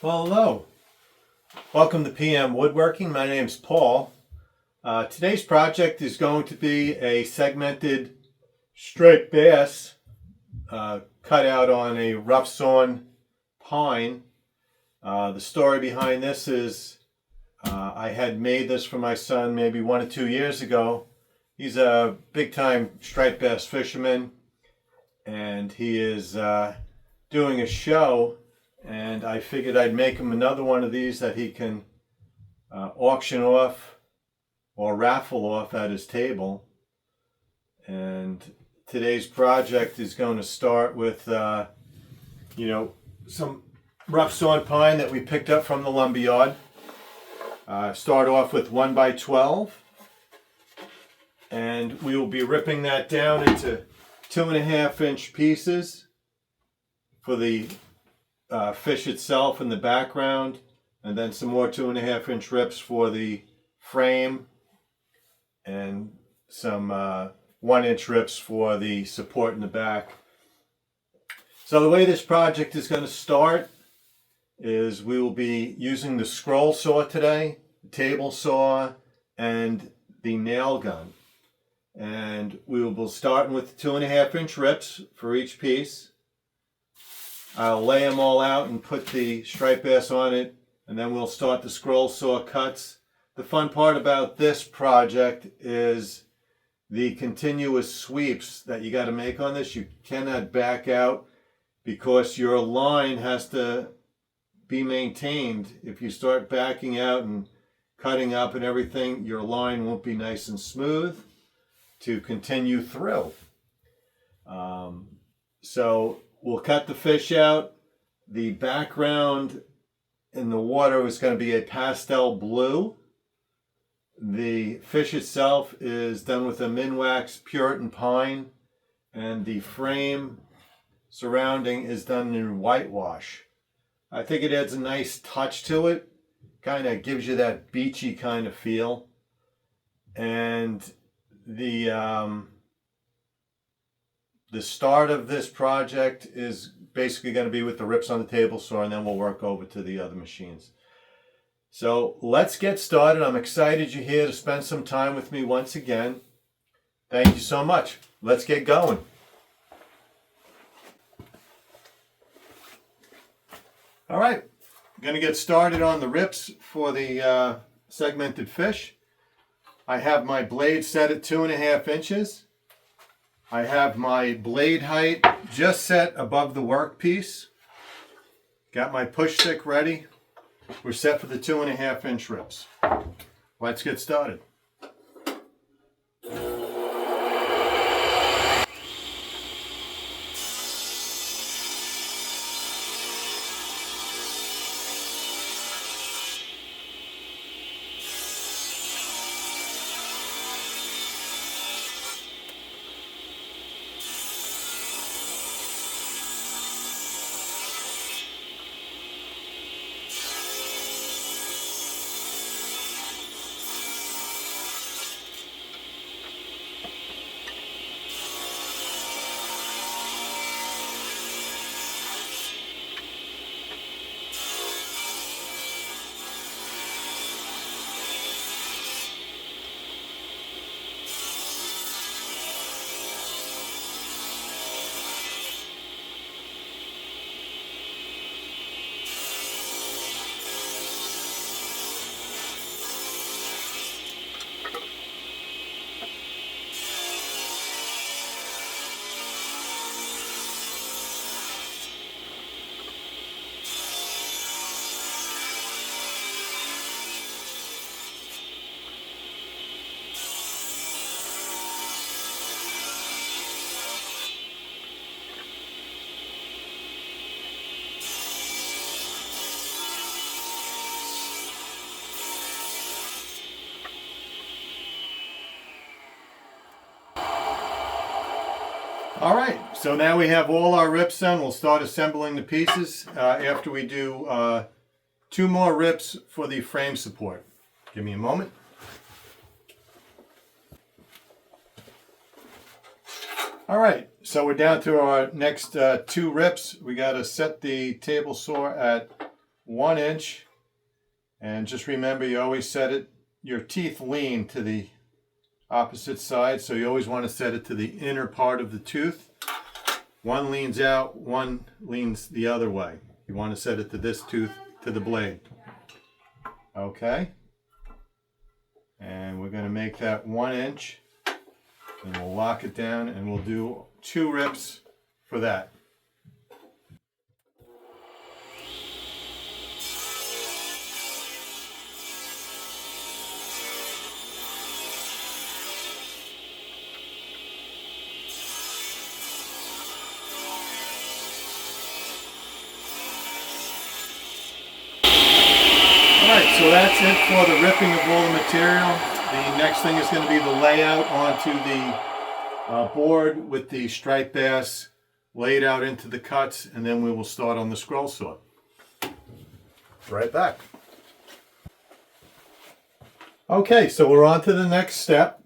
Well, hello. Welcome to PM Woodworking. My name's Paul. Today's project is going to be a segmented straight bass cut out on a rough sawn pine. The story behind this is I had made this for my son maybe 1 or 2 years ago. He's a big-time striped bass fisherman, and he is doing a show, and I figured I'd make him another one of these that he can auction off or raffle off at his table. And today's project is going to start with some rough sawn pine that we picked up from the lumberyard. Start off with 1x12, and we will be ripping that down into 2.5-inch pieces for the fish itself in the background, and then some more 2.5-inch rips for the frame, and some 1-inch rips for the support in the back. So the way this project is going to start is we will be using the scroll saw today, the table saw, and the nail gun. And we will be starting with 2.5-inch rips for each piece. I'll lay them all out and put the striped bass on it, and then we'll start the scroll saw cuts. The fun part about this project is the continuous sweeps that you got to make on this. You cannot back out because your line has to be maintained. If you start backing out and cutting up and everything, your line won't be nice and smooth to continue through. So we'll cut the fish out. The background in the water is going to be a pastel blue. The fish itself is done with a Minwax Puritan pine, and the frame surrounding is done in whitewash. I think it adds a nice touch to it. Kind of gives you that beachy kind of feel. And the start of this project is basically going to be with the rips on the table saw, and then we'll work over to the other machines. So let's get started. I'm excited you're here to spend some time with me once again. Thank you so much. Let's get going. All right, I'm going to get started on the rips for the segmented fish. I have my blade set at 2.5 inches. I have my blade height just set above the workpiece. Got my push stick ready. We're set for the 2.5-inch rips. Let's get started. All right, so now we have all our rips done. We'll start assembling the pieces after we do 2 more rips for the frame support. Give me a moment. All right, so we're down to our next 2 rips. We got to set the table saw at 1 inch. And just remember, you always set it, your teeth lean to the opposite side, so you always want to set it to the inner part of the tooth. One leans out, one leans the other way. You want to set it to this tooth, to the blade. Okay. And we're going to make that 1 inch. And we'll lock it down and we'll do 2 rips for that. Alright, so that's it for the ripping of all the material. The next thing is going to be the layout onto the board with the striped bass laid out into the cuts, and then we will start on the scroll saw. Right back. Okay, so we're on to the next step.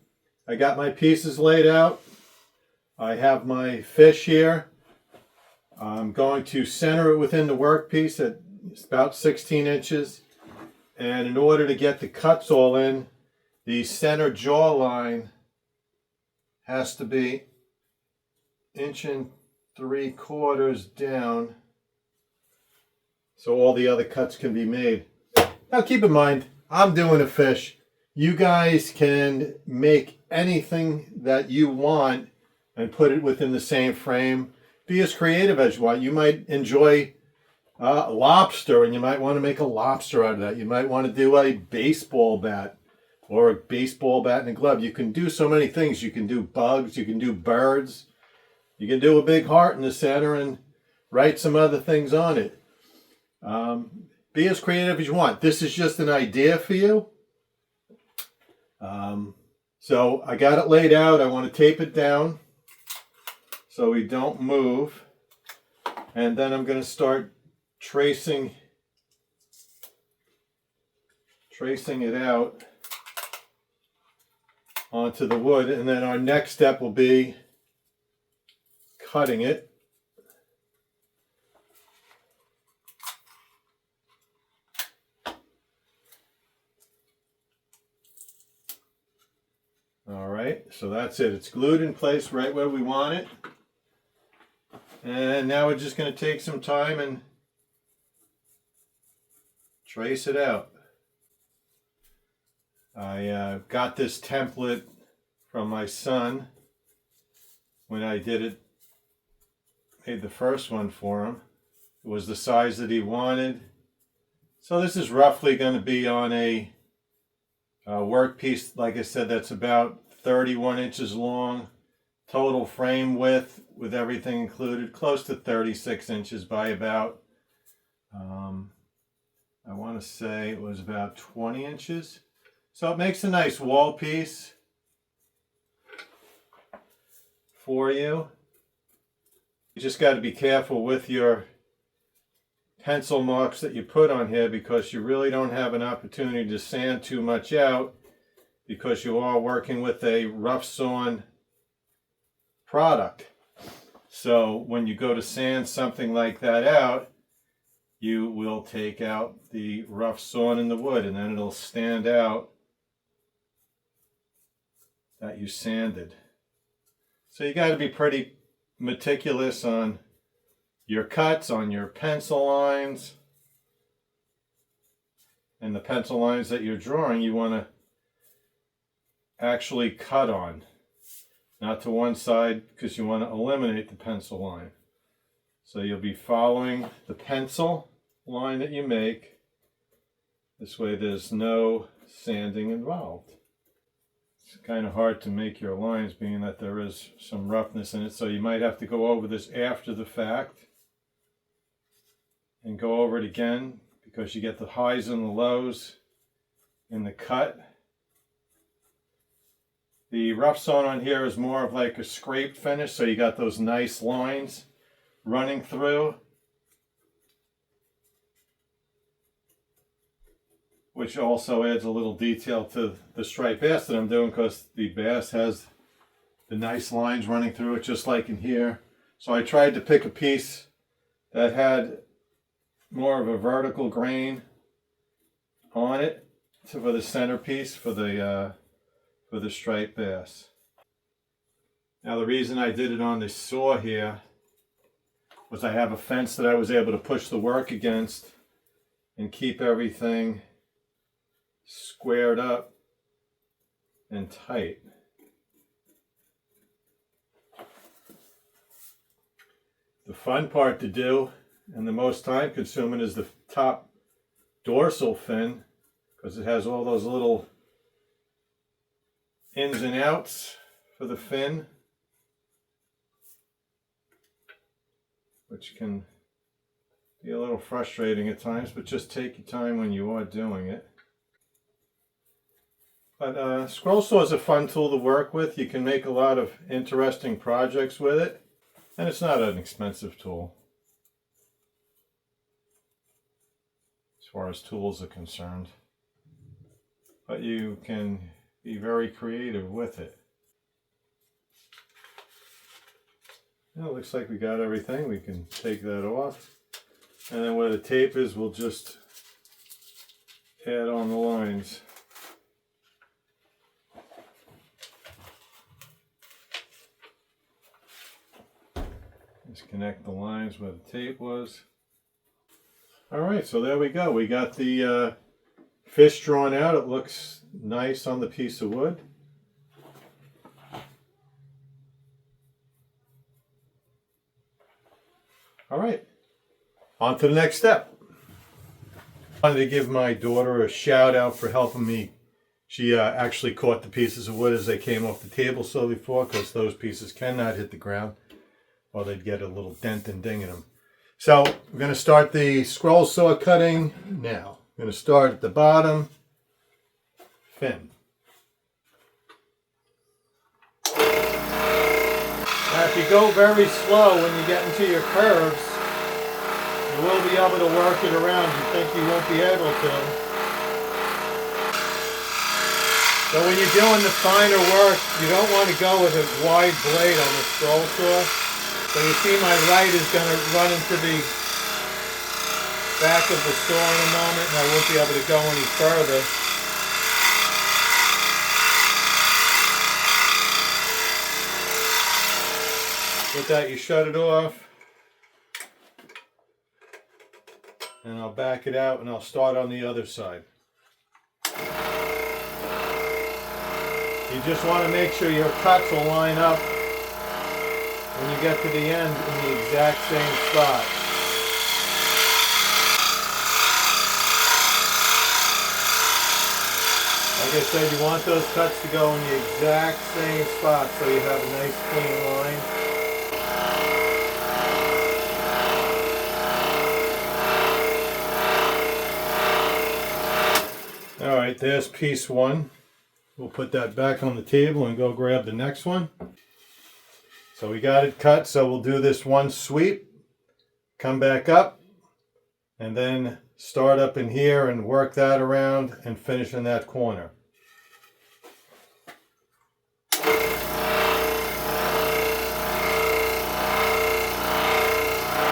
I got my pieces laid out. I have my fish here. I'm going to center it within the workpiece at about 16 inches. And in order to get the cuts all in, the center jaw line has to be 1 3/4 inches down so all the other cuts can be made. Now keep in mind, I'm doing a fish. You guys can make anything that you want and put it within the same frame. Be as creative as you want. You might enjoy lobster, and you might want to make a lobster out of that. You might want to do a baseball bat or a baseball bat and a glove. You can do so many things. You can do bugs, you can do birds, you can do a big heart in the center and write some other things on it. Be as creative as you want. This is just an idea for you. So I got it laid out. I want to tape it down so we don't move. And then I'm going to start tracing it out onto the wood, and then our next step will be cutting it. All right, so that's it. It's glued in place right where we want it. And now we're just going to take some time and trace it out. I got this template from my son when I made the first one for him. It was the size that he wanted. So this is roughly going to be on a workpiece, like I said, that's about 31 inches long. Total frame width with everything included, close to 36 inches by about, I want to say it was about 20 inches. So it makes a nice wall piece for you. You just got to be careful with your pencil marks that you put on here, because you really don't have an opportunity to sand too much out, because you are working with a rough sawn product. So when you go to sand something like that out, you will take out the rough sawn in the wood, and then it'll stand out that you sanded. So you got to be pretty meticulous on your cuts, on your pencil lines, and the pencil lines that you're drawing you want to actually cut on, not to one side, because you want to eliminate the pencil line. So you'll be following the pencil line that you make. This way there's no sanding involved. It's kind of hard to make your lines, being that there is some roughness in it, so you might have to go over this after the fact and go over it again, because you get the highs and the lows in the cut. The rough sawn on here is more of like a scrape finish, so you got those nice lines running through, which also adds a little detail to the striped bass that I'm doing, because the bass has the nice lines running through it, just like in here. So I tried to pick a piece that had more of a vertical grain on it for the centerpiece for the striped bass. Now the reason I did it on this saw here was I have a fence that I was able to push the work against and keep everything squared up and tight. The fun part to do and the most time consuming is the top dorsal fin, because it has all those little ins and outs for the fin, which can be a little frustrating at times, but just take your time when you are doing it. But scroll saw is a fun tool to work with. You can make a lot of interesting projects with it, and it's not an expensive tool as far as tools are concerned. But you can be very creative with it. Well, it looks like we got everything. We can take that off. And then where the tape is, we'll just add on the lines. Just connect the lines where the tape was. Alright, so there we go. We got the fish drawn out. It looks nice on the piece of wood. Alright, on to the next step. I wanted to give my daughter a shout out for helping me. She actually caught the pieces of wood as they came off the table saw before, because those pieces cannot hit the ground or they'd get a little dent and ding in them. So we're going to start the scroll saw cutting now. I'm going to start at the bottom fin. Now if you go very slow when you get into your curves, you will be able to work it around. You think you won't be able to. So when you're doing the finer work, you don't want to go with a wide blade on the scroll saw. So you see my right is going to run into the back of the saw in a moment, and I won't be able to go any further. With that, you shut it off. And I'll back it out and I'll start on the other side. You just want to make sure your cuts will line up when you get to the end in the exact same spot. Like I said, you want those cuts to go in the exact same spot so you have a nice clean line. Alright, there's piece one. We'll put that back on the table and go grab the next one. So we got it cut, so we'll do this one sweep, come back up, and then start up in here and work that around and finish in that corner.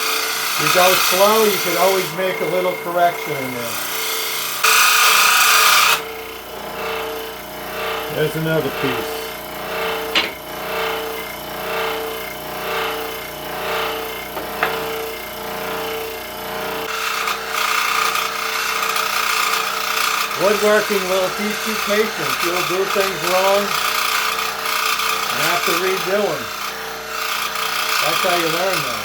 If you go slow, you could always make a little correction in there. There's another piece. Woodworking will teach you patience. You'll do things wrong and have to redo them. That's how you learn though.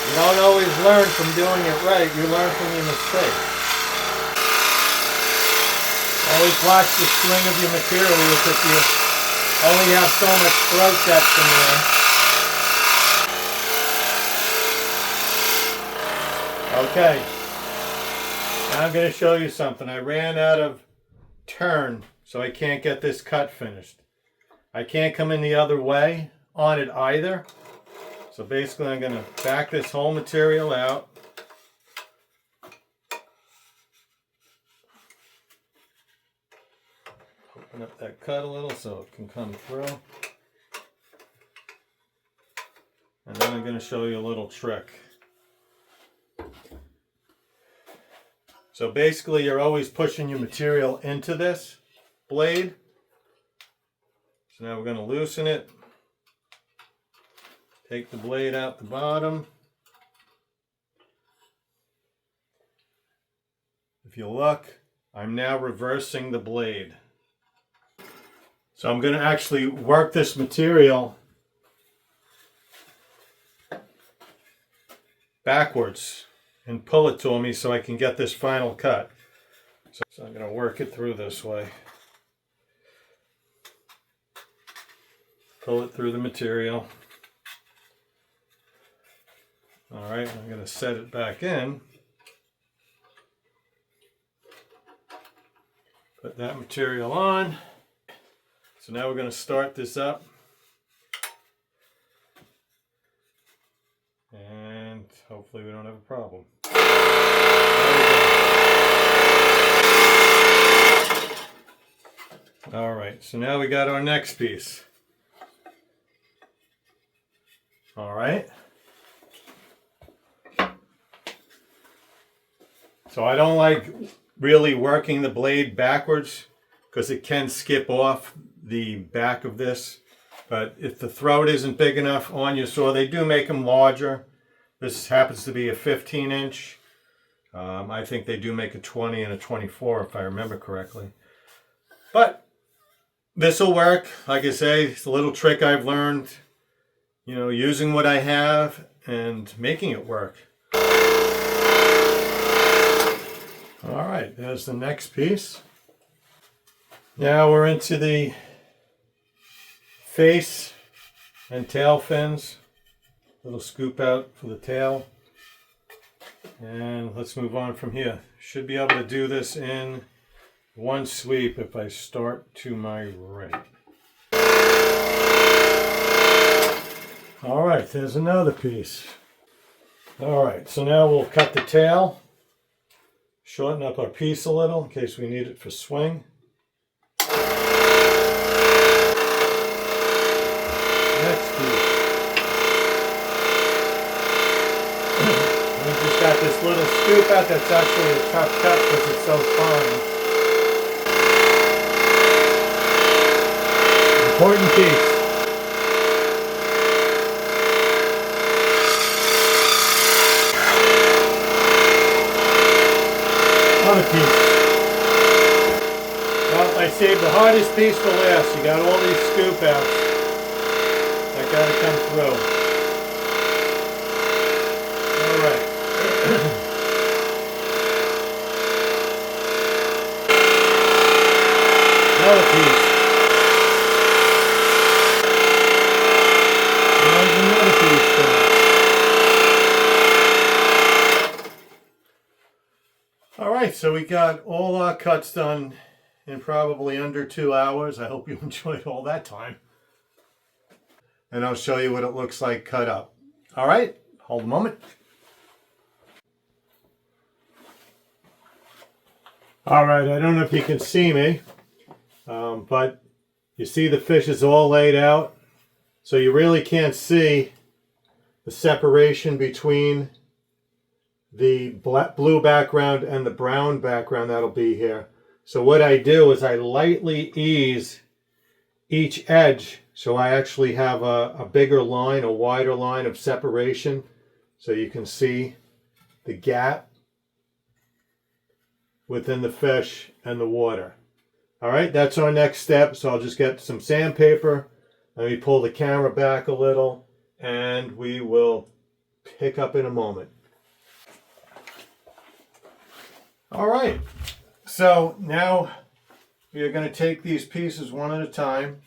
You don't always learn from doing it right. You learn from your mistakes. Always watch the string of your materials if you only have so much throat depth in there. Okay. Now I'm going to show you something. I ran out of turn, so I can't get this cut finished. I can't come in the other way on it either. So basically I'm going to back this whole material out. Open up that cut a little so it can come through. And then I'm going to show you a little trick. So basically you're always pushing your material into this blade. So now we're going to loosen it. Take the blade out the bottom. If you look, I'm now reversing the blade. So I'm going to actually work this material backwards and pull it to me so I can get this final cut. So I'm going to work it through this way. Pull it through the material. All right, I'm going to set it back in. Put that material on. So now we're going to start this up. And hopefully we don't have a problem. All right, so now we got our next piece. All right. So I don't like really working the blade backwards because it can skip off the back of this. But if the throat isn't big enough on your saw, they do make them larger. This happens to be a 15-inch. I think they do make a 20 and a 24 if I remember correctly. But this will work. Like I say, it's a little trick I've learned, you know, using what I have and making it work. All right, there's the next piece. Now we're into the face and tail fins. Little scoop out for the tail. And let's move on from here. Should be able to do this in one sweep if I start to my right. All right, there's another piece. All right, so now we'll cut the tail. Shorten up our piece a little in case we need it for swing. Next piece. We just got this little scoop out that's actually a tough cut because it's so fine. Important piece. Other piece. Well, I saved the hardest piece for last. You got all these scoop outs that got to come through. All right. Another piece. There's another piece there. All right, so we got all our cuts done in probably under 2 hours. I hope you enjoyed all that time. And I'll show you what it looks like cut up. All right, hold a moment. All right, I don't know if you can see me, but you see the fish is all laid out. So you really can't see the separation between the blue background and the brown background that'll be here. So what I do is I lightly ease each edge so I actually have a bigger line, a wider line of separation so you can see the gap within the fish and the water. All right, that's our next step. So I'll just get some sandpaper. Let me pull the camera back a little and we will pick up in a moment. All right, so now we are going to take these pieces one at a time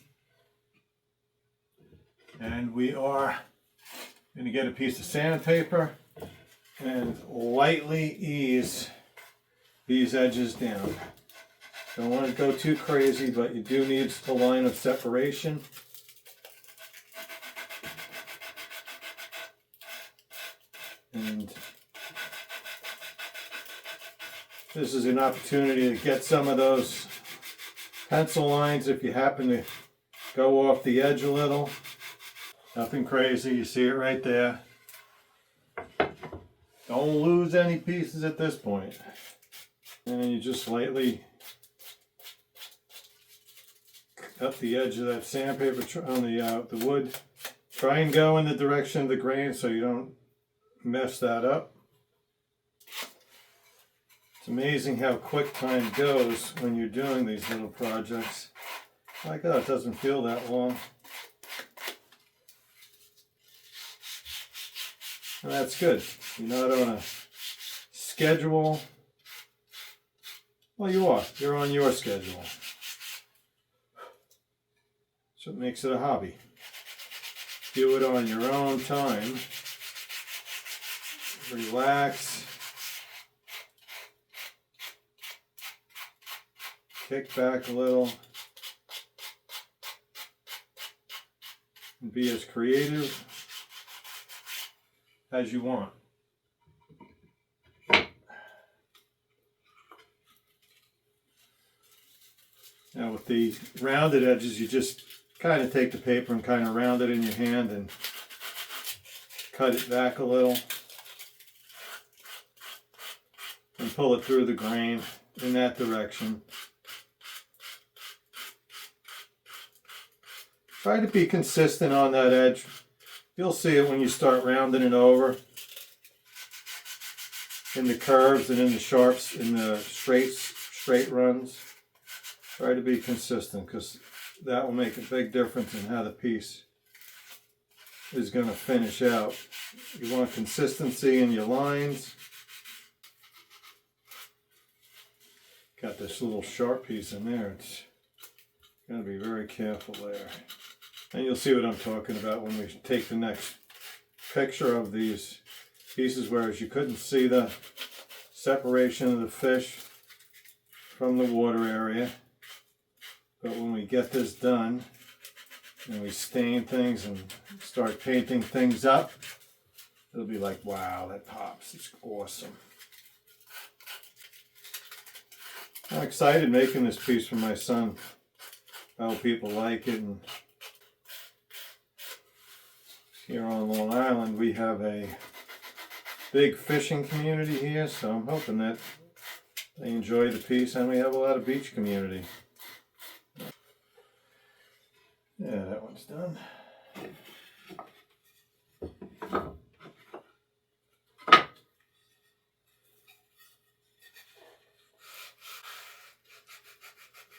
and we are going to get a piece of sandpaper and lightly ease these edges down. Don't want to go too crazy, but you do need a line of separation. And this is an opportunity to get some of those pencil lines if you happen to go off the edge a little. Nothing crazy, you see it right there. Don't lose any pieces at this point. And you just lightly cut the edge of that sandpaper on the wood. Try and go in the direction of the grain so you don't mess that up. It's amazing how quick time goes when you're doing these little projects. My God, it doesn't feel that long. And that's good. You're not on a schedule. Well, you are. You're on your schedule. So it makes it a hobby. Do it on your own time. Relax. Kick back a little. And be as creative as you want. Now with the rounded edges, you just kind of take the paper and kind of round it in your hand and cut it back a little and pull it through the grain in that direction. Try to be consistent on that edge. You'll see it when you start rounding it over in the curves and in the sharps, in the straight runs. Try to be consistent because that will make a big difference in how the piece is going to finish out. You want consistency in your lines. Got this little sharp piece in there. It's got to be very careful there. And you'll see what I'm talking about when we take the next picture of these pieces, whereas you couldn't see the separation of the fish from the water area. But when we get this done and we stain things and start painting things up, it'll be like, wow, that pops. It's awesome. I'm excited making this piece for my son. I hope people like it. And here on Long Island, we have a big fishing community here, so I'm hoping that they enjoy the piece, and we have a lot of beach community. Yeah, that one's done.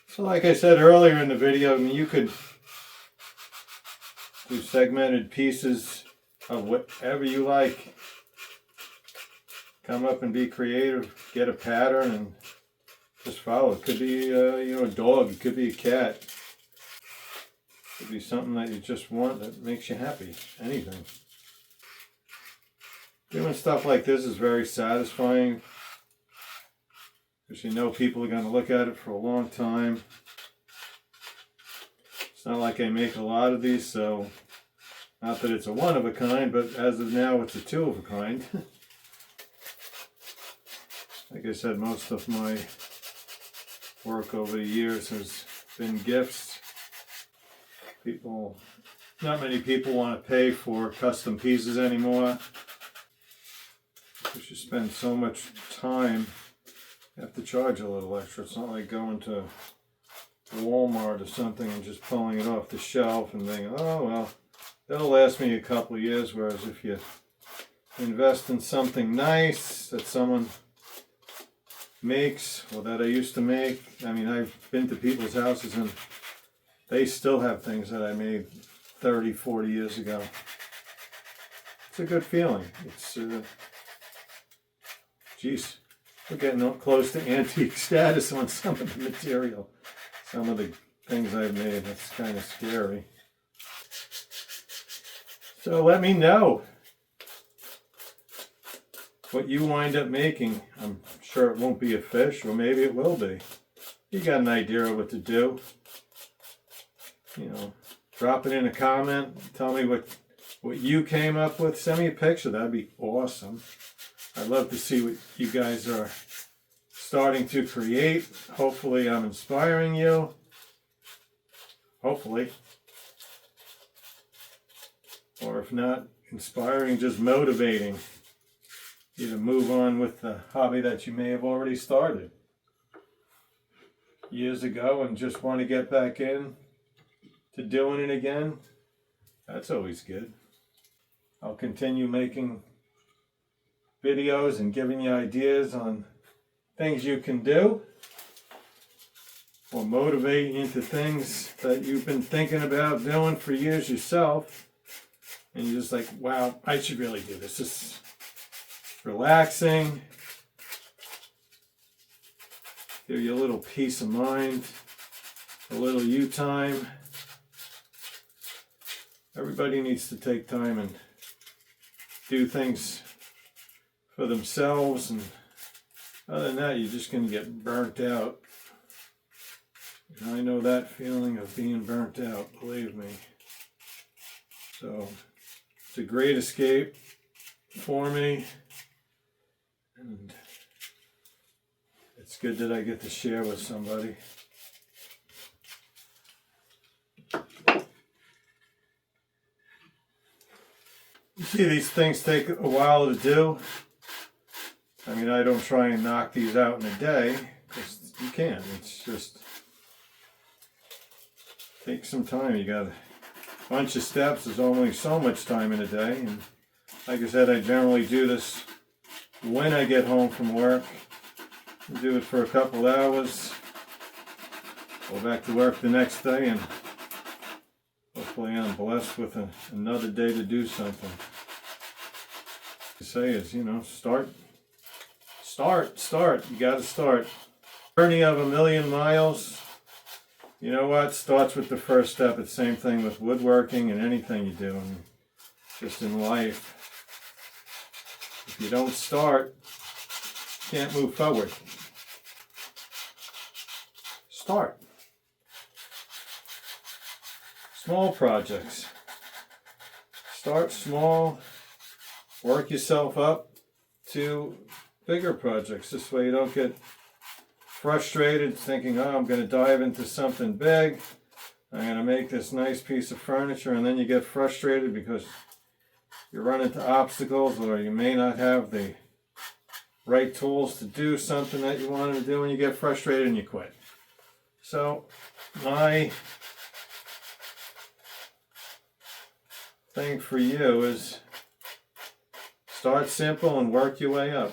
So like I said earlier in the video, I mean, you could do segmented pieces of whatever you like. Come up and be creative, get a pattern and just follow. It could be a dog, it could be a cat. It could be something that you just want that makes you happy. Anything. Doing stuff like this is very satisfying because you know people are going to look at it for a long time. It's not like I make a lot of these, so not that it's a one of a kind, but as of now it's a two of a kind. Like I said, most of my work over the years has been gifts. Not many people want to pay for custom pieces anymore. Because you spend so much time, you have to charge a little extra. It's not like going to Walmart or something and just pulling it off the shelf and thinking, oh well, that'll last me a couple of years. Whereas if you invest in something nice that someone makes or that I used to make, I mean, I've been to people's houses and they still have things that I made 30, 40 years ago. It's a good feeling. It's, geez, we're getting close to antique status on some of the material. Some of the things I've made, that's kind of scary. So let me know what you wind up making. I'm sure it won't be a fish, or maybe it will be. You got an idea of what to do. You know, drop it in a comment. Tell me what you came up with. Send me a picture. That'd be awesome. I'd love to see what you guys are starting to create. Hopefully I'm inspiring you. Hopefully. Or if not inspiring, just motivating. you to move on with the hobby that you may have already started years ago and just want to get back in to doing it again. That's always good. I'll continue making videos and giving you ideas on things you can do, or motivate you into things that you've been thinking about doing for years yourself, and you're just like, wow, I should really do this. It's relaxing, give you a little peace of mind, a little you time. Everybody needs to take time and do things for themselves, and other than that, you're just going to get burnt out. And I know that feeling of being burnt out, believe me. So it's a great escape for me, and it's good that I get to share with somebody. You see, these things take a while to do. I mean, I don't try and knock these out in a day, because you can't. It's just takes some time. You got a bunch of steps. There's only so much time in a day, and like I said, I generally do this when I get home from work. I do it for a couple hours, go back to work the next day, and hopefully I'm blessed with another day to do something. To say is, you know, start. You gotta start. Journey of 1,000,000 miles. You know what? Starts with the first step. It's the same thing with woodworking and anything you do, and just in life. If you don't start, you can't move forward. Start. Small projects. Start small. Work yourself up to bigger projects. This way you don't get frustrated thinking, oh, I'm going to dive into something big. I'm going to make this nice piece of furniture, and then you get frustrated because you run into obstacles, or you may not have the right tools to do something that you wanted to do, and you get frustrated and you quit. So my thing for you is start simple and work your way up.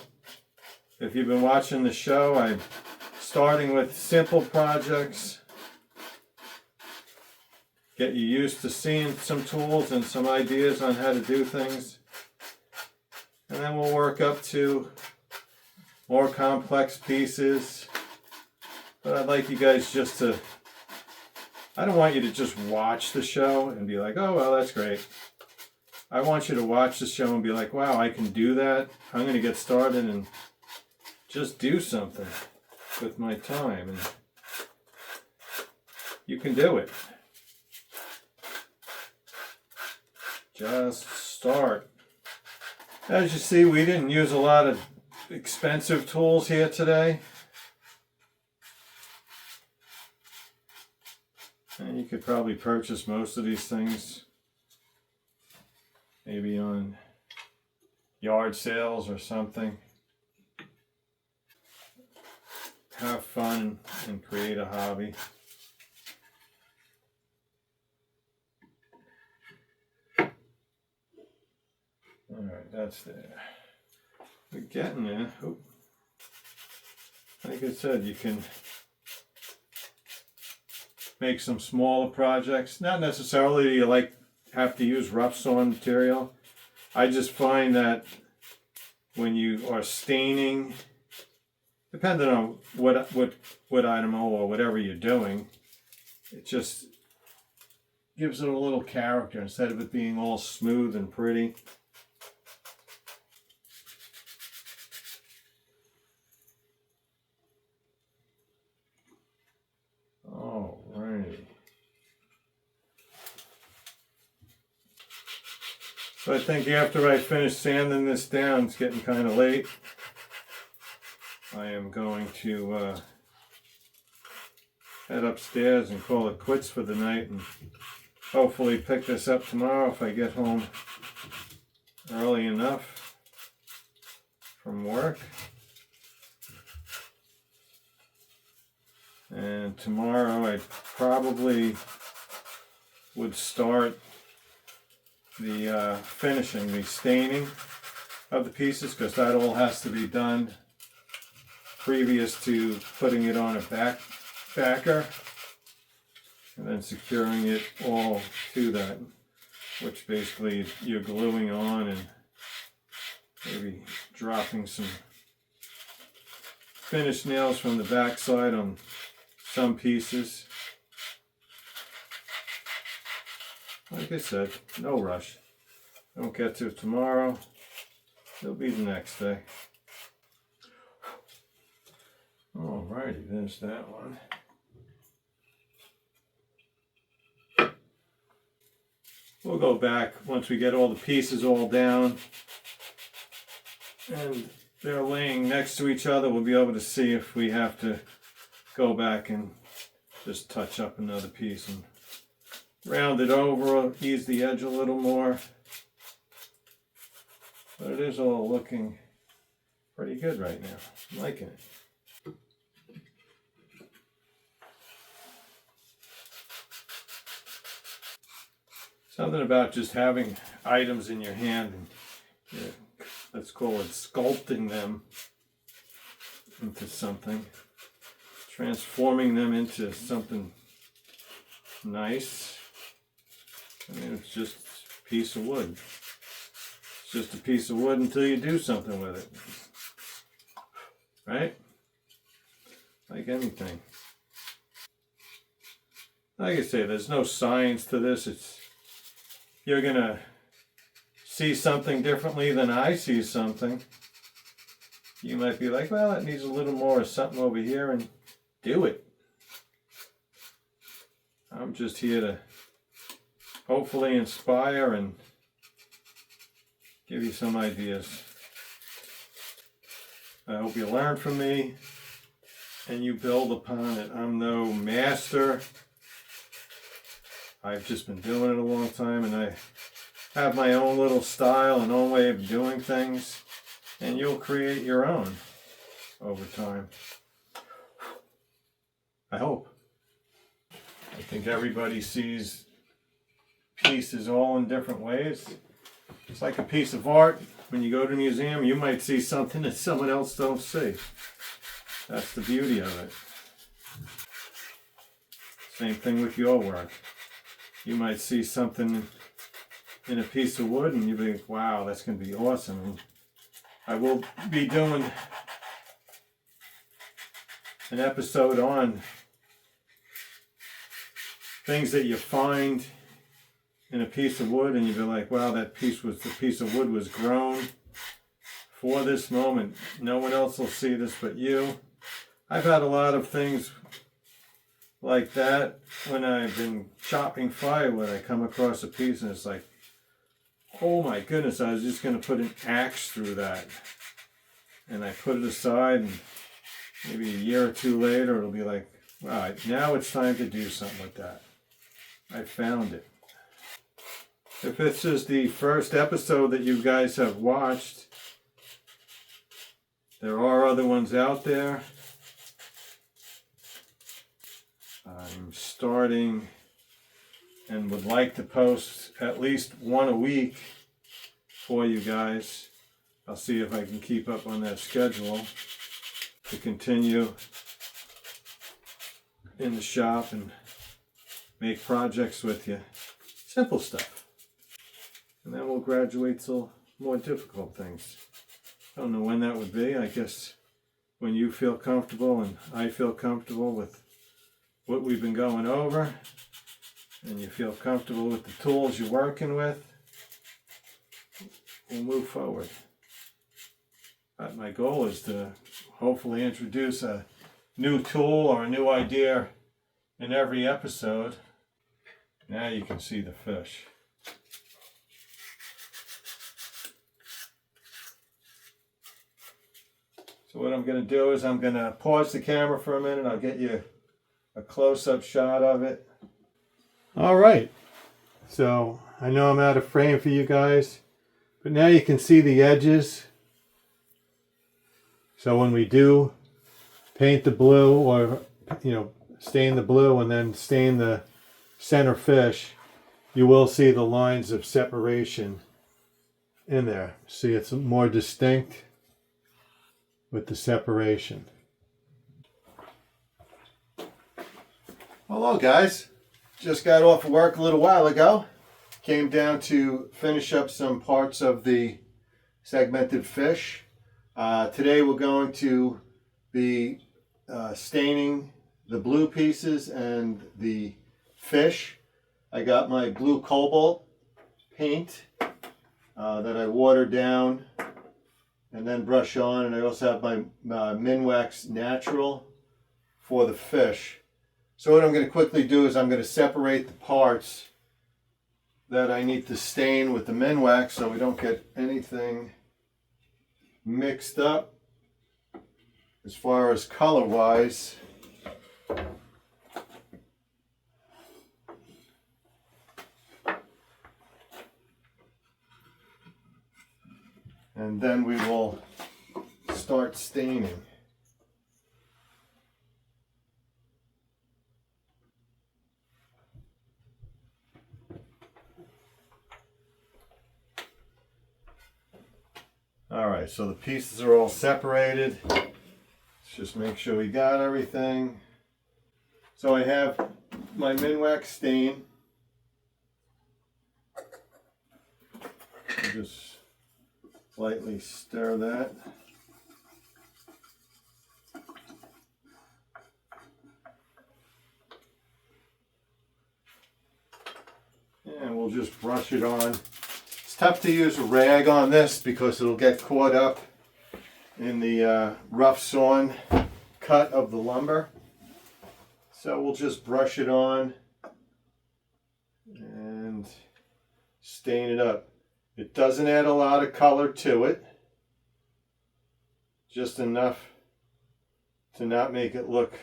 If you've been watching the show, I'm starting with simple projects. Get you used to seeing some tools and some ideas on how to do things. And then we'll work up to more complex pieces. But I'd like you guys just to, I don't want you to just watch the show and be like, oh, well, that's great. I want you to watch the show and be like, wow, I can do that. I'm going to get started and just do something with my time. And you can do it. Just start. As you see, we didn't use a lot of expensive tools here today. And you could probably purchase most of these things maybe on yard sales or something. Have fun and create a hobby. Alright, that's there. We're getting there. Oop. Like I said, you can make some smaller projects. Not necessarily you have to use rough sawn material. I just find that when you are staining, depending on what item or whatever you're doing, it just gives it a little character instead of it being all smooth and pretty. Alrighty. So I think after I finish sanding this down, it's getting kind of late. I am going to head upstairs and call it quits for the night, and hopefully pick this up tomorrow if I get home early enough from work. And tomorrow I probably would start the finishing, the staining of the pieces, because that all has to be done previous to putting it on a backer and then securing it all to that, which basically you're gluing on and maybe dropping some finished nails from the back side on some pieces. Like I said, no rush. Don't get to it tomorrow. It'll be the next day. Alrighty, there's that one. We'll go back once we get all the pieces all down and they're laying next to each other. We'll be able to see if we have to go back and just touch up another piece and round it over, ease the edge a little more. But it is all looking pretty good right now. I'm liking it. Something about just having items in your hand and let's call it sculpting them into something, transforming them into something nice. I mean, it's just a piece of wood. It's just a piece of wood until you do something with it, right? Like anything. Like I say, there's no science to this. It's you're gonna see something differently than I see something. You might be like, well, it needs a little more of something over here, and do it. I'm just here to hopefully inspire and give you some ideas. I hope you learn from me and you build upon it. I'm no master. I've just been doing it a long time, and I have my own little style and own way of doing things, and you'll create your own over time. I hope. I think everybody sees pieces all in different ways. It's like a piece of art. When you go to a museum, you might see something that someone else don't see. That's the beauty of it. Same thing with your work. You might see something in a piece of wood and you'll be like, wow, that's going to be awesome. And I will be doing an episode on things that you find in a piece of wood and you'll be like, wow, the piece of wood was grown for this moment. No one else will see this but you. I've had a lot of things like that when I've been chopping firewood. I come across a piece and it's like, oh my goodness, I was just going to put an axe through that. And I put it aside, and maybe a year or two later it'll be like, wow, now it's time to do something with that. I found it. If this is the first episode that you guys have watched, there are other ones out there. I'm starting and would like to post at least one a week for you guys. I'll see if I can keep up on that schedule to continue in the shop and make projects with you. Simple stuff. And then we'll graduate to more difficult things. I don't know when that would be. I guess when you feel comfortable and I feel comfortable with what we've been going over, and you feel comfortable with the tools you're working with, we'll move forward. But my goal is to hopefully introduce a new tool or a new idea in every episode. Now you can see the fish. So what I'm going to do is I'm going to pause the camera for a minute. I'll get you a close-up shot of it. All right, so I know I'm out of frame for you guys, but now you can see the edges So when we do paint the blue, or stain the blue and then stain the center fish, you will see the lines of separation in there. See, it's more distinct with the separation. Hello guys, just got off of work a little while ago. Came down to finish up some parts of the segmented fish. Today we're going to be staining the blue pieces and the fish. I got my blue cobalt paint that I water down and then brush on, and I also have my Minwax Natural for the fish. So what I'm going to quickly do is I'm going to separate the parts that I need to stain with the Minwax so we don't get anything mixed up as far as color wise. And then we will start staining. Alright, so the pieces are all separated. Let's just make sure we got everything. So I have my Minwax stain. Just lightly stir that. And we'll just brush it on. It's tough to use a rag on this because it'll get caught up in the rough sawn cut of the lumber. So we'll just brush it on and stain it up. It doesn't add a lot of color to it, just enough to not make it look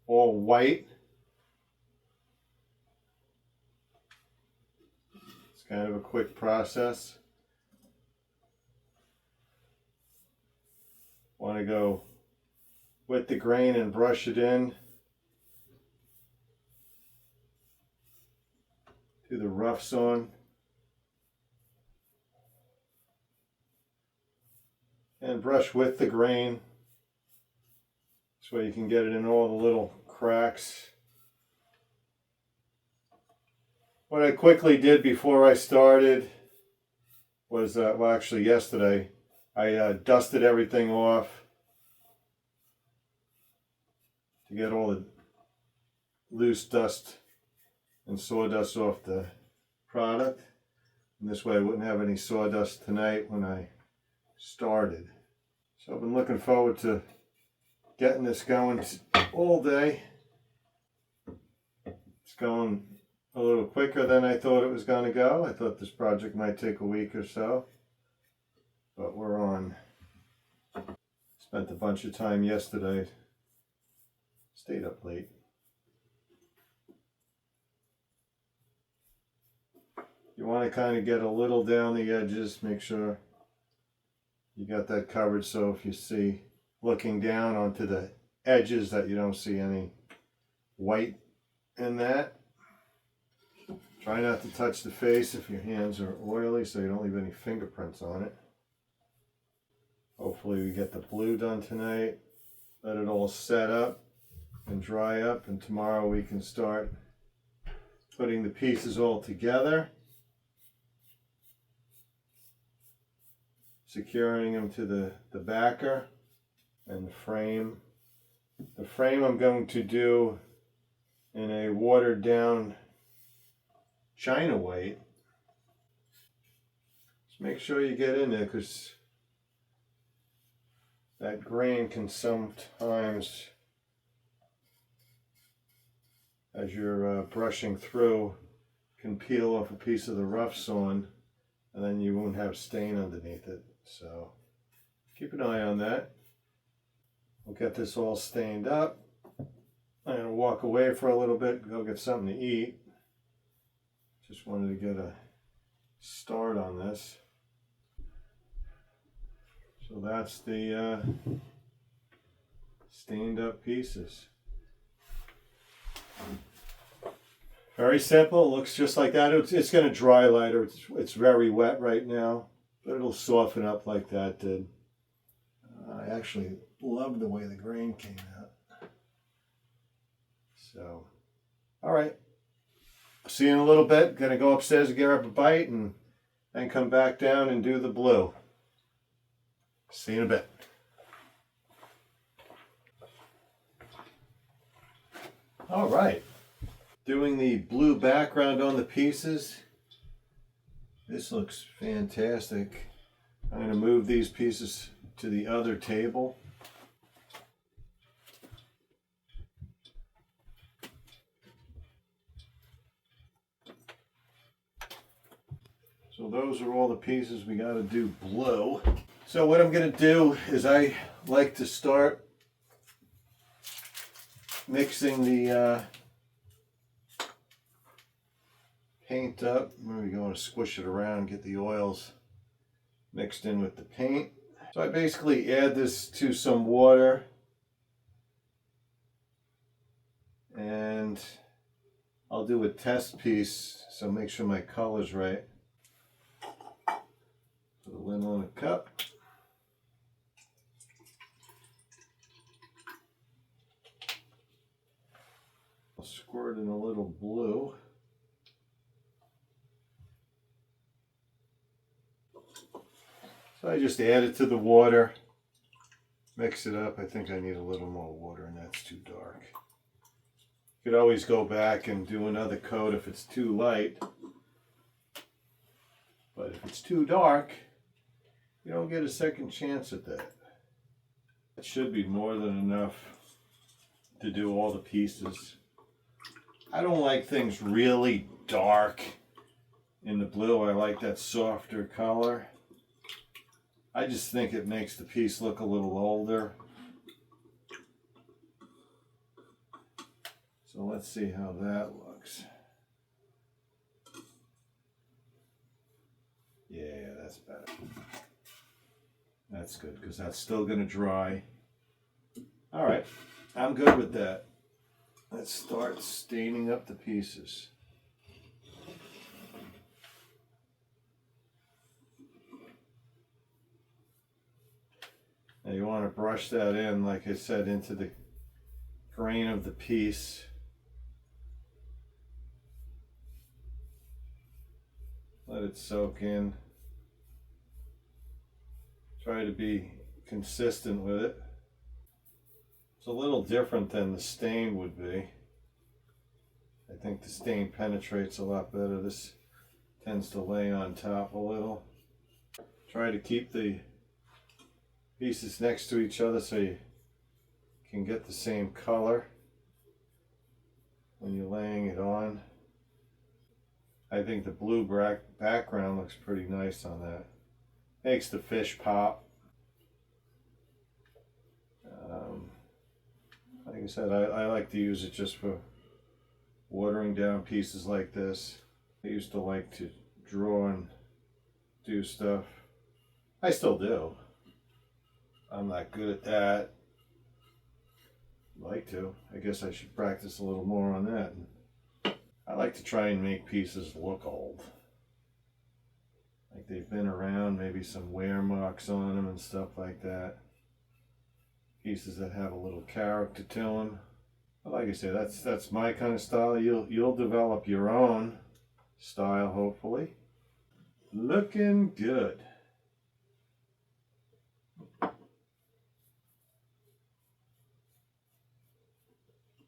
all white. It's kind of a quick process. Want to go with the grain and brush it in to the rough sawn. And brush with the grain. This way you can get it in all the little cracks. What I quickly did before I started was, well actually yesterday, I dusted everything off to get all the loose dust and sawdust off the product. And this way I wouldn't have any sawdust tonight when I started. So I've been looking forward to getting this going all day. It's going a little quicker than I thought it was going to go. I thought this project might take a week or so, but we're on. Spent a bunch of time yesterday. Stayed up late. You want to kind of get a little down the edges, make sure you got that covered, so if you see looking down onto the edges that you don't see any white in that. Try not to touch the face if your hands are oily so you don't leave any fingerprints on it. Hopefully we get the blue done tonight. Let it all set up and dry up, and tomorrow we can start putting the pieces all together. Securing them to the backer and the frame. The frame I'm going to do in a watered down China white. Just make sure you get in there because that grain can sometimes, as you're brushing through, can peel off a piece of the rough sawn and then you won't have stain underneath it. So keep an eye on that. We'll get this all stained up. I'm going to walk away for a little bit, go get something to eat. Just wanted to get a start on this. So that's the stained up pieces. Very simple, looks just like that. It's going to dry later. It's very wet right now, but it'll soften up like that did. I actually love the way the grain came out. So, all right. See you in a little bit. Gonna go upstairs and grab a bite and then come back down and do the blue. See you in a bit. All right. Doing the blue background on the pieces. This looks fantastic. I'm going to move these pieces to the other table. So those are all the pieces we got to do blue. So what I'm going to do is I like to start mixing the paint up. We're going to squish it around, get the oils mixed in with the paint. So I basically add this to some water and I'll do a test piece, so make sure my color's right. Put a lid on a cup. I'll squirt in a little blue. So I just add it to the water, mix it up. I think I need a little more water and that's too dark. You could always go back and do another coat if it's too light. But if it's too dark, you don't get a second chance at that. It should be more than enough to do all the pieces. I don't like things really dark in the blue. I like that softer color. I just think it makes the piece look a little older. So let's see how that looks. Yeah, that's better. That's good because that's still going to dry. All right, I'm good with that. Let's start staining up the pieces. Now you want to brush that in, like I said, into the grain of the piece. Let it soak in. Try to be consistent with it. It's a little different than the stain would be. I think the stain penetrates a lot better. This tends to lay on top a little. Try to keep the pieces next to each other so you can get the same color when you're laying it on. I think the blue background looks pretty nice on that. Makes the fish pop. Like I said, I like to use it just for watering down pieces like this. I used to like to draw and do stuff. I still do. I'm not good at that. I'd like to. I guess I should practice a little more on that. I like to try and make pieces look old. Like they've been around, maybe some wear marks on them and stuff like that. Pieces that have a little character to them. But like I said, that's my kind of style. You'll develop your own style, hopefully. Looking good.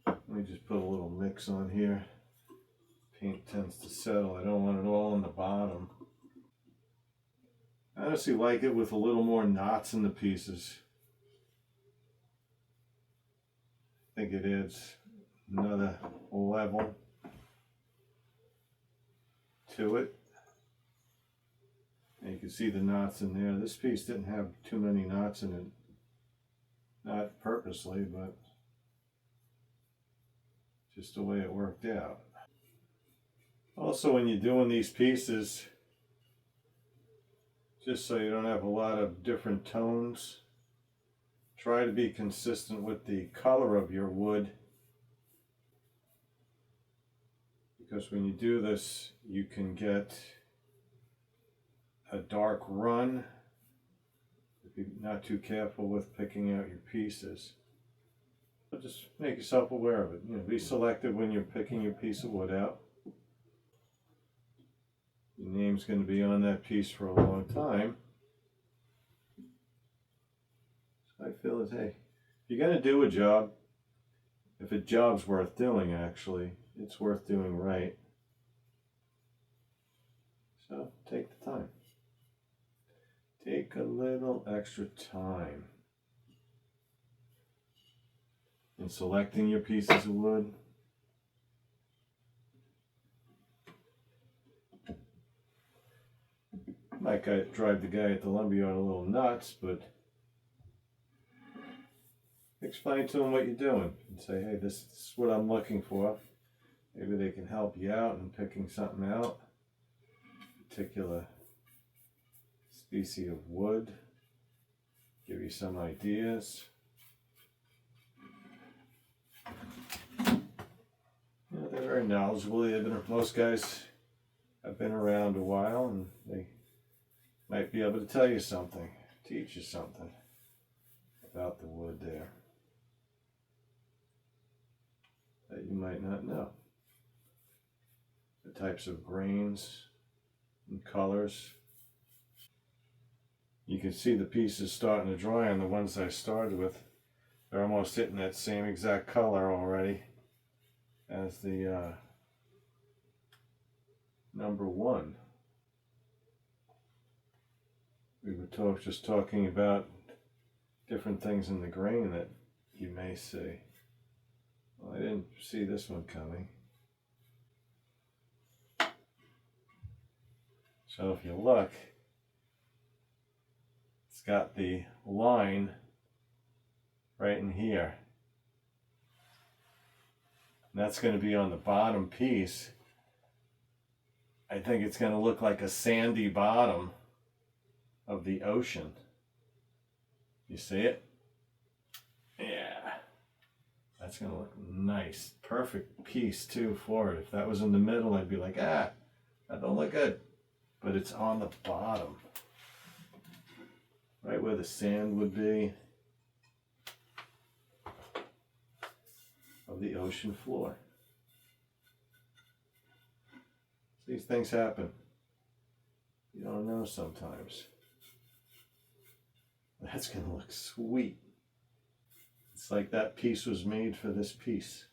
Let me just put a little mix on here. Paint tends to settle. I don't want it all on the bottom. I honestly like it with a little more knots in the pieces. I think it adds another level to it. And you can see the knots in there. This piece didn't have too many knots in it. Not purposely, but just the way it worked out. Also, when you're doing these pieces, just so you don't have a lot of different tones, try to be consistent with the color of your wood, because when you do this, you can get a dark run if you're not too careful with picking out your pieces. So just make yourself aware of it. You know, be selective when you're picking your piece of wood out. Your name's going to be on that piece for a long time. So I feel is, hey, if you're going to do a job, if a job's worth doing, actually, it's worth doing right. So take the time. Take a little extra time in selecting your pieces of wood. Might drive the guy at the lumberyard a little nuts, but explain to him what you're doing and say, hey, this is what I'm looking for. Maybe they can help you out in picking something out, particular species of wood, give you some ideas. You know, they're very knowledgeable. Most guys have been around a while, and they might be able to tell you something, teach you something about the wood there that you might not know. The types of grains and colors. You can see the pieces starting to dry on the ones I started with. They're almost hitting that same exact color already as the number one. We were just talking about different things in the grain that you may see. Well, I didn't see this one coming. So if you look, it's got the line right in here. And that's going to be on the bottom piece. I think it's going to look like a sandy bottom of the ocean. You see it? Yeah. That's going to look nice. Perfect piece too for it. If that was in the middle, I'd be like, that don't look good. But it's on the bottom. Right where the sand would be of the ocean floor. These things happen. You don't know sometimes. That's going to look sweet. It's like that piece was made for this piece.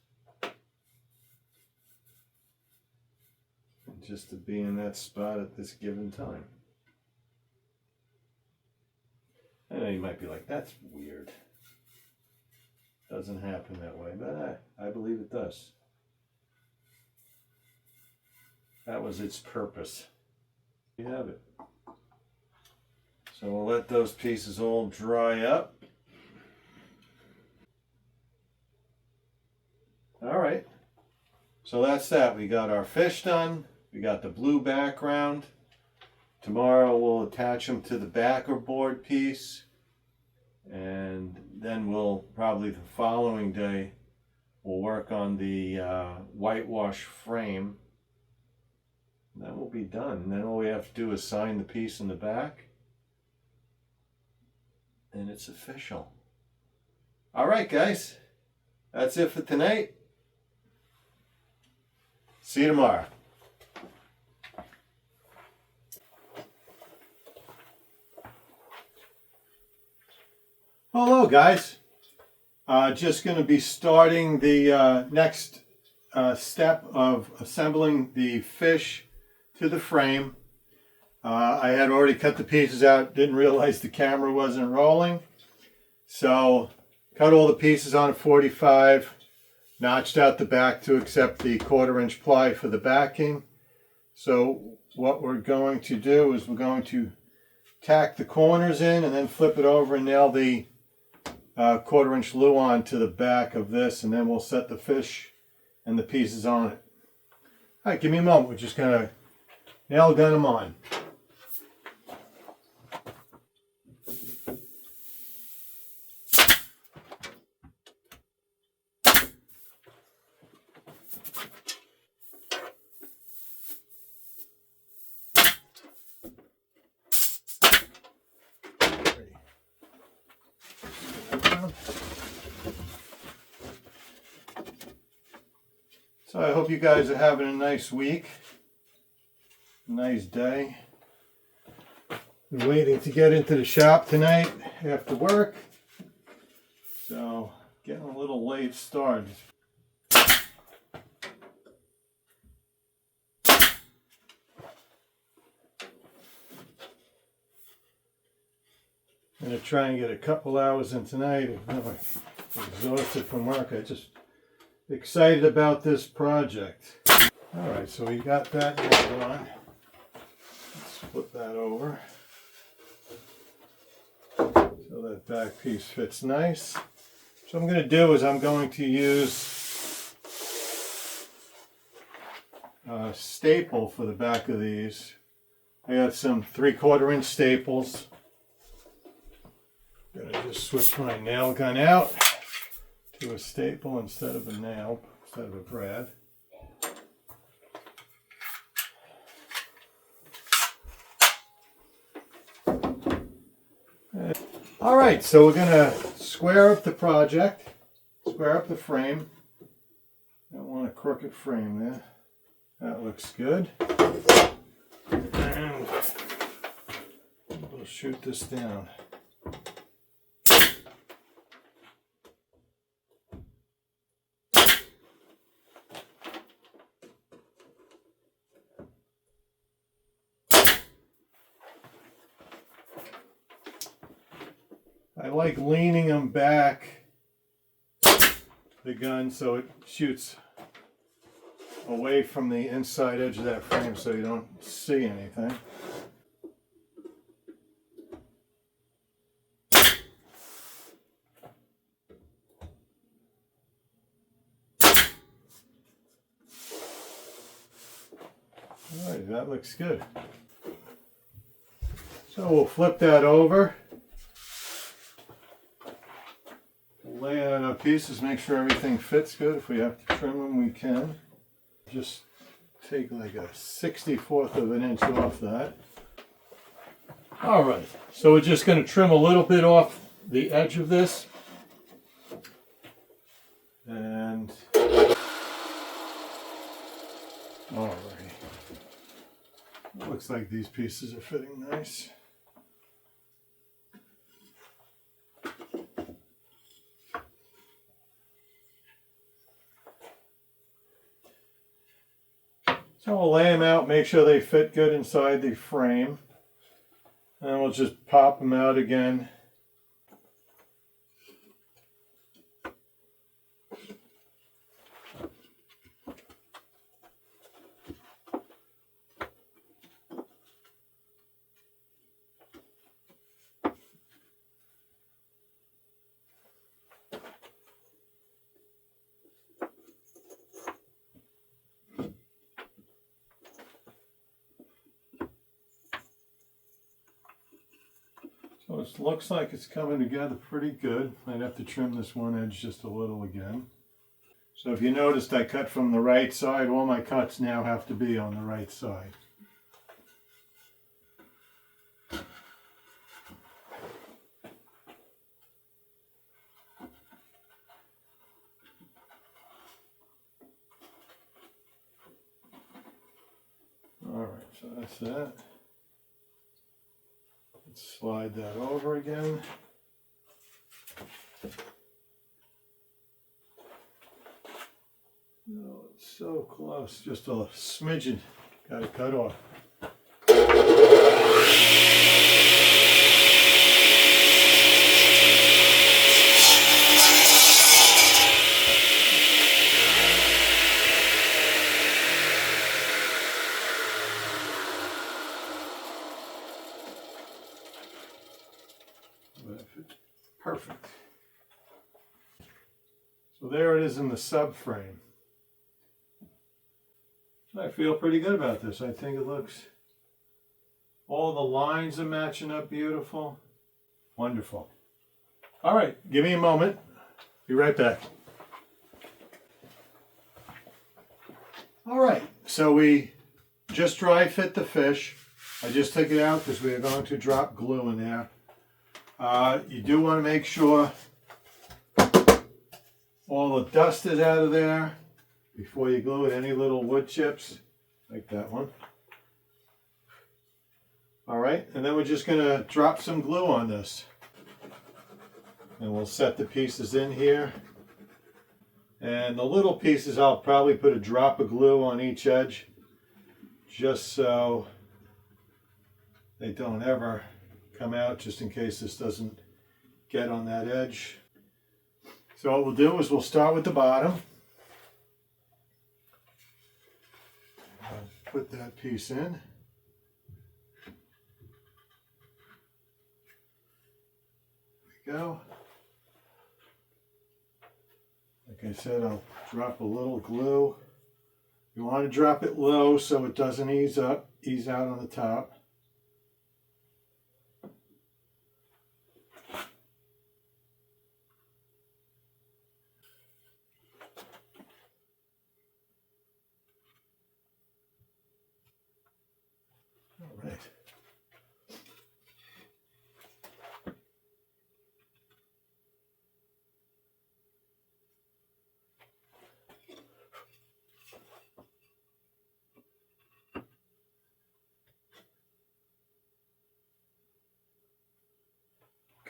And just to be in that spot at this given time. I know you might be like, that's weird. Doesn't happen that way, but I believe it does. That was its purpose. You have it. So we'll let those pieces all dry up. All right. So that's that. We got our fish done. We got the blue background. Tomorrow we'll attach them to the backer board piece. And then we'll probably the following day, we'll work on the whitewash frame. And that will be done. And then all we have to do is sign the piece in the back. And it's official. All right, guys. That's it for tonight. See you tomorrow. Hello, guys. Just going to be starting the next step of assembling the fish to the frame. I had already cut the pieces out, didn't realize the camera wasn't rolling. So cut all the pieces on a 45, notched out the back to accept the 1/4" ply for the backing. So what we're going to do is we're going to tack the corners in and then flip it over and nail the 1/4" luan to the back of this, and then we'll set the fish and the pieces on it. All right, give me a moment. We're just going to nail gun them on. So I hope you guys are having a nice week, nice day. I'm waiting to get into the shop tonight after work. So getting a little late start. I'm going to try and get a couple hours in tonight. I'm exhausted from work. I just excited about this project. All right, so we got that going on. Let's flip that over so that back piece fits nice. So what I'm going to do is I'm going to use a staple for the back of these. I got some 3/4 inch staples. I'm going to just switch my nail gun out to a staple instead of a nail, instead of a brad. All right, so we're going to square up the project, square up the frame. Don't want a crooked frame there. That looks good. And we'll shoot this down. I like leaning them back, the gun, so it shoots away from the inside edge of that frame so you don't see anything. All right, that looks good. So we'll flip that over. Lay it out pieces, make sure everything fits good. If we have to trim them, we can. Just take like a 1/64 of an inch off that. All right, so we're just going to trim a little bit off the edge of this. And all right, looks like these pieces are fitting nice. So we'll lay them out, make sure they fit good inside the frame. And we'll just pop them out again. So it looks like it's coming together pretty good. Might have to trim this one edge just a little again. So if you noticed, I cut from the right side. All my cuts now have to be on the right side. All right, so that's that. Let's slide that over again. Oh, it's so close, just a smidgen. Got to cut off. Perfect. So there it is in the subframe. I feel pretty good about this. I think it looks, all the lines are matching up beautiful. Wonderful. All right, give me a moment. Be right back. All right, so we just dry fit the fish. I just took it out because we are going to drop glue in there. You do want to make sure all the dust is out of there before you glue it, any little wood chips, like that one. All right, and then we're just gonna drop some glue on this. And we'll set the pieces in here. And the little pieces, I'll probably put a drop of glue on each edge, just so they don't ever come out, just in case this doesn't get on that edge. So what we'll do is we'll start with the bottom. I'll put that piece in. There we go. Like I said, I'll drop a little glue. You want to drop it low so it doesn't ease out on the top. All right.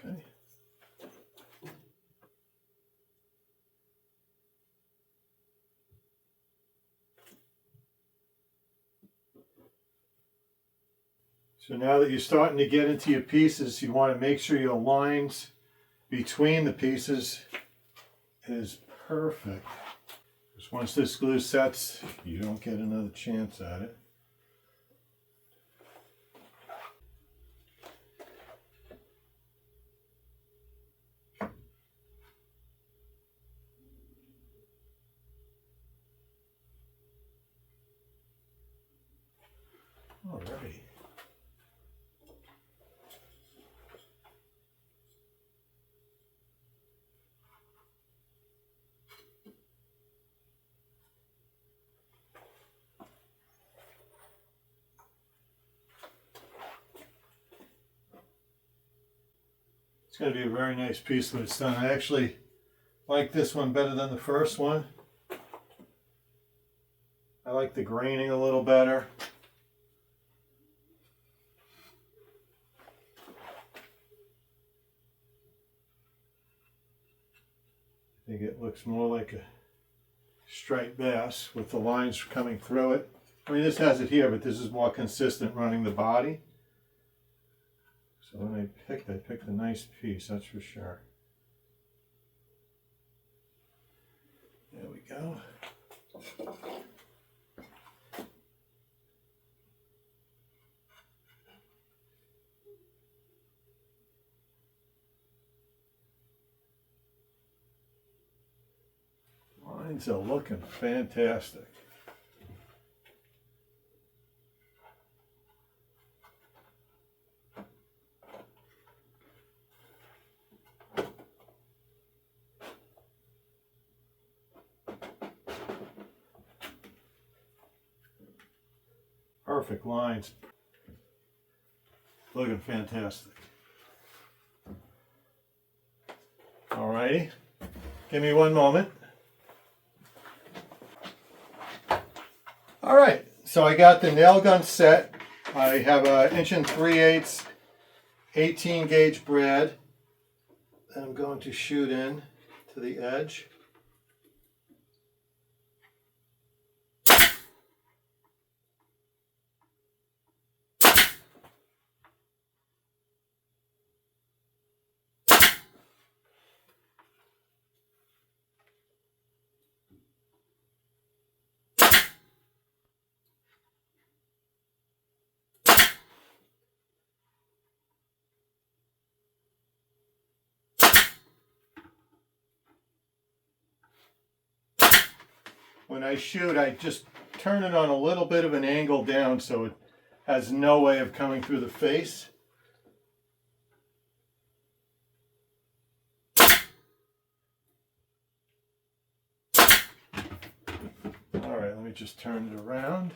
Okay. So now that you're starting to get into your pieces, you want to make sure your lines between the pieces is perfect. Because once this glue sets, you don't get another chance at it. Alrighty. It's going to be a very nice piece when it's done. I actually like this one better than the first one. I like the graining a little better. I think it looks more like a striped bass with the lines coming through it. I mean, this has it here, but this is more consistent running the body. So when I picked a nice piece, that's for sure. There we go. Lines are looking fantastic. Perfect lines. Looking fantastic. Alrighty. Give me one moment. Alright, so I got the nail gun set. I have an 1 3/8 18 gauge brad that I'm going to shoot in to the edge. When I shoot, I just turn it on a little bit of an angle down so it has no way of coming through the face. All right, let me just turn it around.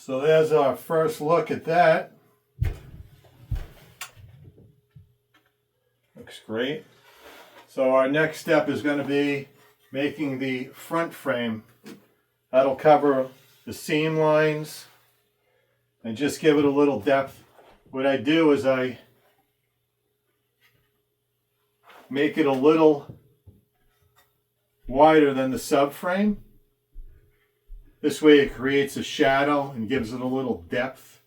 So there's our first look at that. Looks great. So our next step is going to be making the front frame. That'll cover the seam lines and just give it a little depth. What I do is I make it a little wider than the subframe. This way it creates a shadow and gives it a little depth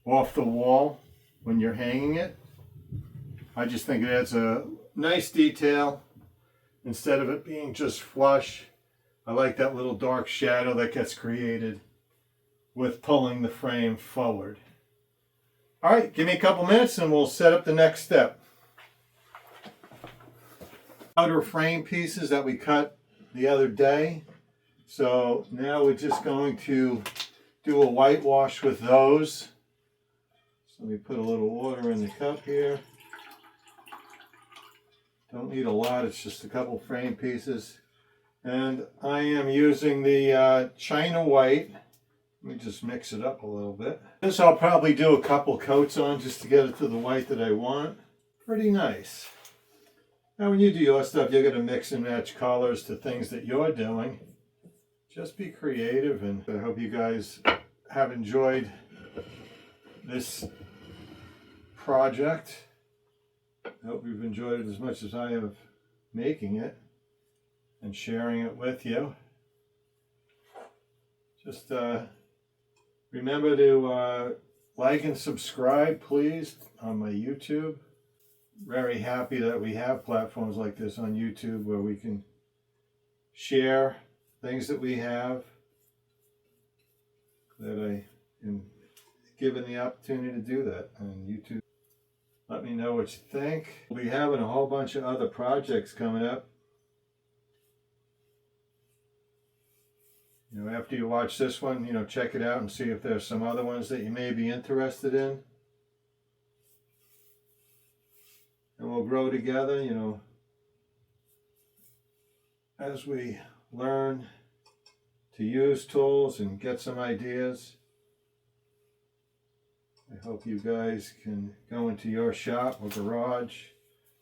off the wall when you're hanging it. I just think it adds a nice detail instead of it being just flush. I like that little dark shadow that gets created with pulling the frame forward. All right, give me a couple minutes and we'll set up the next step. Outer frame pieces that we cut the other day. So now we're just going to do a whitewash with those. So let me put a little water in the cup here. Don't need a lot, it's just a couple frame pieces. And I am using the China white. Let me just mix it up a little bit. This I'll probably do a couple coats on just to get it to the white that I want. Pretty nice. Now when you do your stuff, you're going to mix and match colors to things that you're doing. Just be creative, and I hope you guys have enjoyed this project. I hope you've enjoyed it as much as I have making it and sharing it with you. Just remember to like and subscribe, please, on my YouTube. Very happy that we have platforms like this on YouTube where we can share things that we have, that I am given the opportunity to do that on YouTube. Let me know what you think. We'll be having a whole bunch of other projects coming up. You know, after you watch this one, you know, check it out and see if there's some other ones that you may be interested in. And we'll grow together, you know, as we learn to use tools and get some ideas. I hope you guys can go into your shop or garage,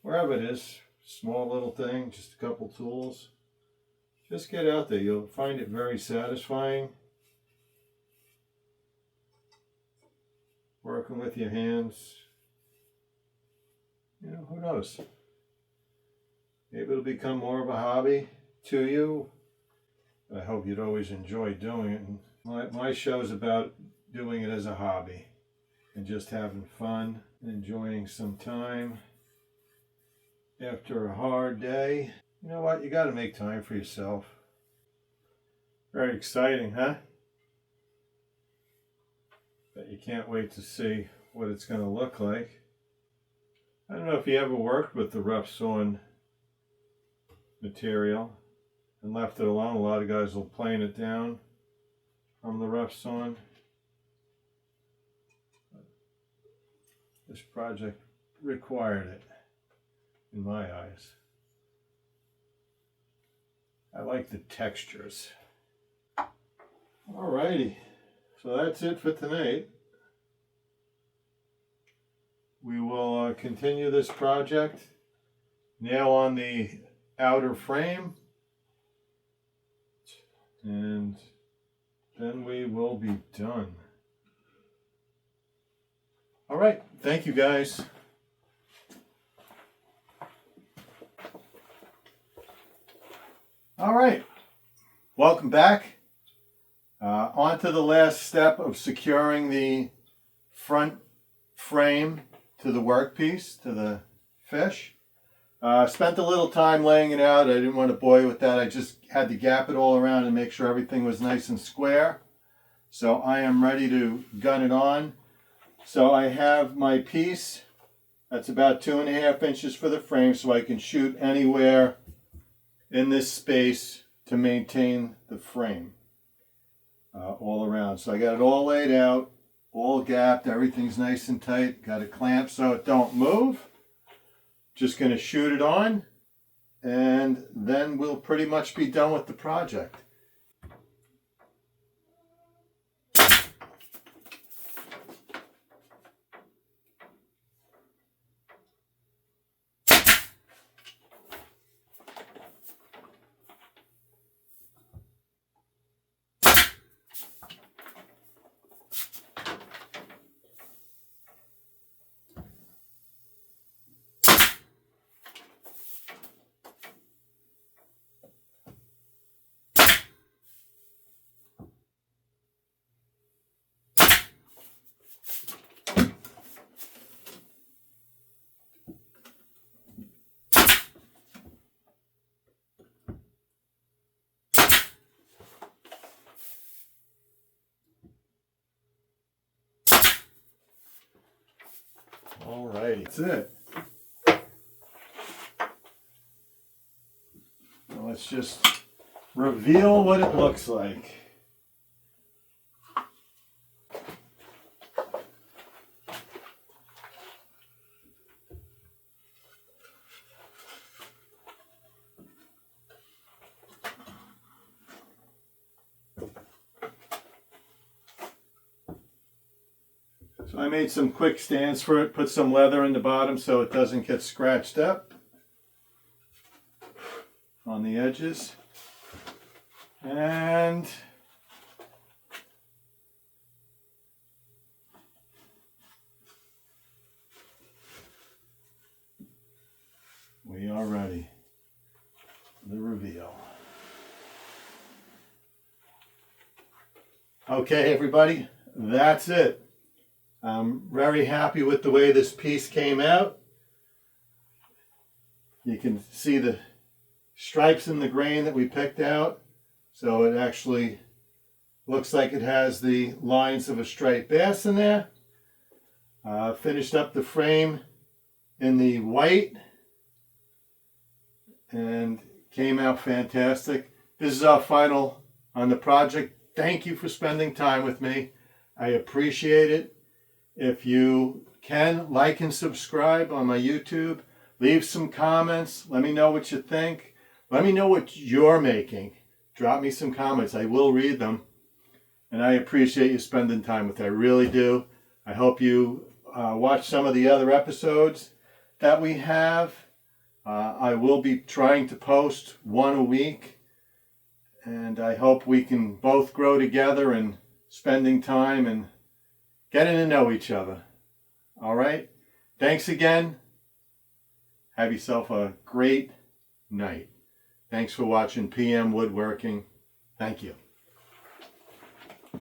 wherever it is, small little thing, just a couple tools. Just get out there. You'll find it very satisfying. Working with your hands. You know, who knows? Maybe it'll become more of a hobby to you. I hope you'd always enjoy doing it. My show is about doing it as a hobby and just having fun, enjoying some time after a hard day. You know what? You got to make time for yourself. Very exciting, huh? But you can't wait to see what it's going to look like. I don't know if you ever worked with the rough sawn material and left it alone. A lot of guys will plane it down from the rough sawn. This project required it, in my eyes. I like the textures. Alrighty, so that's it for tonight. We will continue this project, nail on the outer frame, and then we will be done. All right, thank you guys. All right, welcome back. On to the last step of securing the front frame to the workpiece, to the fish. Spent a little time laying it out. I didn't want to bore you with that. I just had to gap it all around and make sure everything was nice and square. So I am ready to gun it on. So I have my piece that's about 2.5 inches for the frame, so I can shoot anywhere in this space to maintain the frame all around. So I got it all laid out, all gapped, everything's nice and tight. Got it clamped so it don't move. Just going to shoot it on, and then we'll pretty much be done with the project. That's it. Now let's just reveal what it looks like. So I made some quick stands for it, put some leather in the bottom so it doesn't get scratched up on the edges. And we are ready for the reveal. Okay, everybody, that's it. I'm very happy with the way this piece came out. You can see the stripes in the grain that we picked out. So it actually looks like it has the lines of a striped bass in there. Finished up the frame in the white and came out fantastic. This is our final on the project. Thank you for spending time with me. I appreciate it. If you can, like and subscribe on my YouTube. Leave some comments. Let me know what you think. Let me know what you're making. Drop me some comments. I will read them. And I appreciate you spending time with me. I really do. I hope you watch some of the other episodes that we have. I will be trying to post one a week. And I hope we can both grow together and spending time and getting to know each other. All right? Thanks again. Have yourself a great night. Thanks for watching PM Woodworking. Thank you.